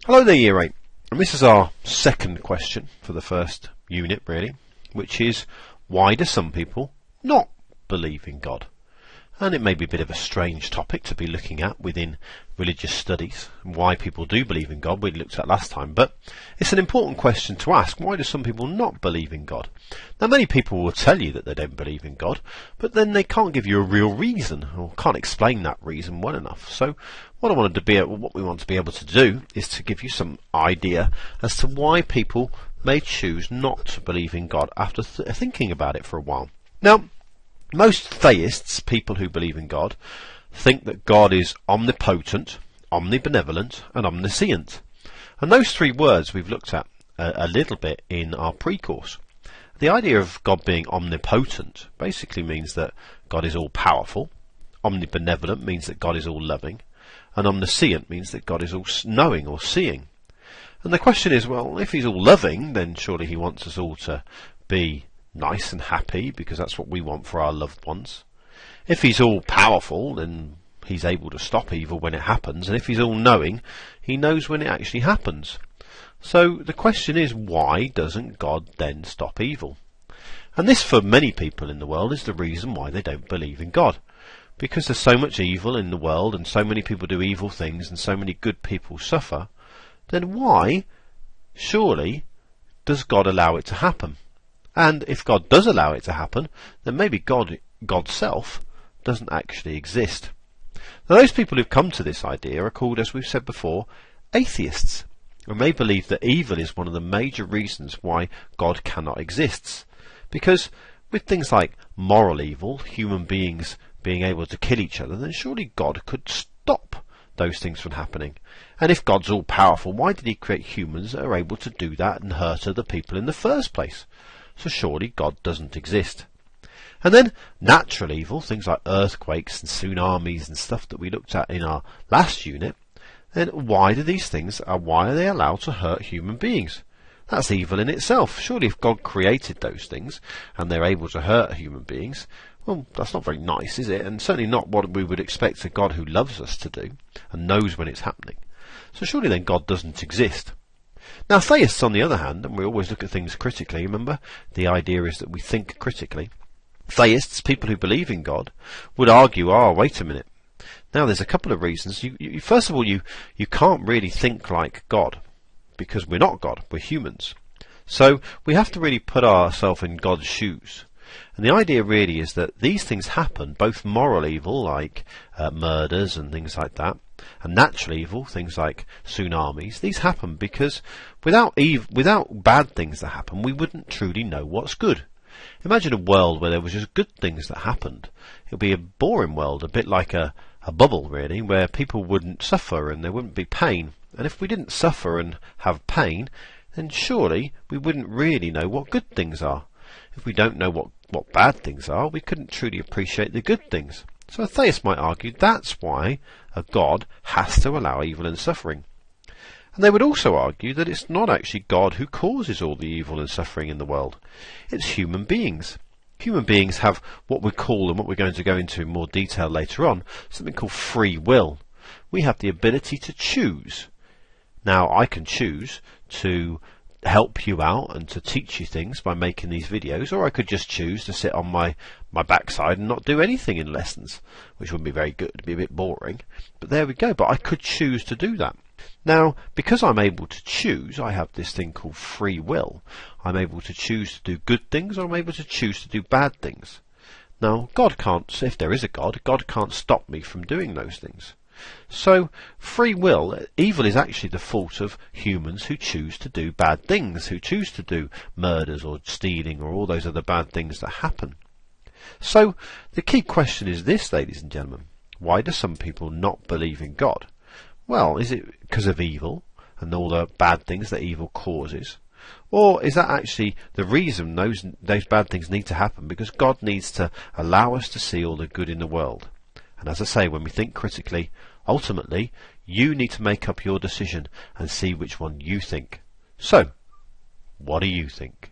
Hello there, Year 8. And this is our second question for the first unit, really, which is, why do some people not believe in God? And it may be a bit of a strange topic to be looking at within religious studies, why people do believe in God, we looked at last time, but it's an important question to ask. Why do some people not believe in God? Now, many people will tell you that they don't believe in God, but then they can't give you a real reason, or can't explain that reason well enough. So what we want to be able to do is to give you some idea as to why people may choose not to believe in God after thinking about it for a while. Now, most theists, people who believe in God, think that God is omnipotent, omnibenevolent, and omniscient. And those three words we've looked at a little bit in our pre-course. The idea of God being omnipotent basically means that God is all-powerful. Omnibenevolent means that God is all-loving. And omniscient means that God is all-knowing or seeing. And the question is, well, if he's all-loving, then surely he wants us all to be nice and happy, because that's what we want for our loved ones. If he's all-powerful, then he's able to stop evil when it happens, and if he's all-knowing, he knows when it actually happens. So the question is, why doesn't God then stop evil? And this, for many people in the world, is the reason why they don't believe in God. Because there's so much evil in the world, and so many people do evil things, and so many good people suffer, then why, surely, does God allow it to happen? And if God does allow it to happen, then maybe God's self doesn't actually exist. Now, those people who've come to this idea are called, as we've said before, atheists. And they believe that evil is one of the major reasons why God cannot exist. Because with things like moral evil, human beings being able to kill each other, then surely God could stop those things from happening. And if God's all powerful, why did he create humans that are able to do that and hurt other people in the first place? So surely God doesn't exist. And then natural evil, things like earthquakes and tsunamis and stuff that we looked at in our last unit, then why are they allowed to hurt human beings? That's evil in itself. Surely if God created those things and they're able to hurt human beings, well, that's not very nice, is it? And certainly not what we would expect a God who loves us to do and knows when it's happening. So surely then God doesn't exist. Now, theists, on the other hand, and we always look at things critically, remember, the idea is that we think critically. Theists, people who believe in God, would argue, wait a minute. Now, there's a couple of reasons. First of all, you can't really think like God, because we're not God, we're humans. So we have to really put ourselves in God's shoes. And the idea really is that these things happen, both moral evil, like murders and things like that, and natural evil, things like tsunamis. These happen because without bad things that happen, we wouldn't truly know what's good. Imagine a world where there was just good things that happened. It would be a boring world, a bit like a bubble, really, where people wouldn't suffer and there wouldn't be pain. And if we didn't suffer and have pain, then surely we wouldn't really know what good things are. If we don't know what bad things are, we couldn't truly appreciate the good things. So a theist might argue that's why a God has to allow evil and suffering. And they would also argue that it's not actually God who causes all the evil and suffering in the world. It's human beings. Human beings have what we call, and what we're going to go into in more detail later on, something called free will. We have the ability to choose. Now, I can choose to help you out and to teach you things by making these videos, or I could just choose to sit on my backside and not do anything in lessons, which wouldn't be very good, it'd be a bit boring, but there we go. But I could choose to do that. Now, because I'm able to choose, I have this thing called free will. I'm able to choose to do good things, or I'm able to choose to do bad things. Now, God can't, if there is a God can't stop me from doing those things. So, free will, evil is actually the fault of humans who choose to do bad things, who choose to do murders or stealing or all those other bad things that happen. So, the key question is this, ladies and gentlemen. Why do some people not believe in God? Well, is it because of evil and all the bad things that evil causes? Or is that actually the reason those bad things need to happen? Because God needs to allow us to see all the good in the world. And as I say, when we think critically, ultimately, you need to make up your decision and see which one you think. So, what do you think?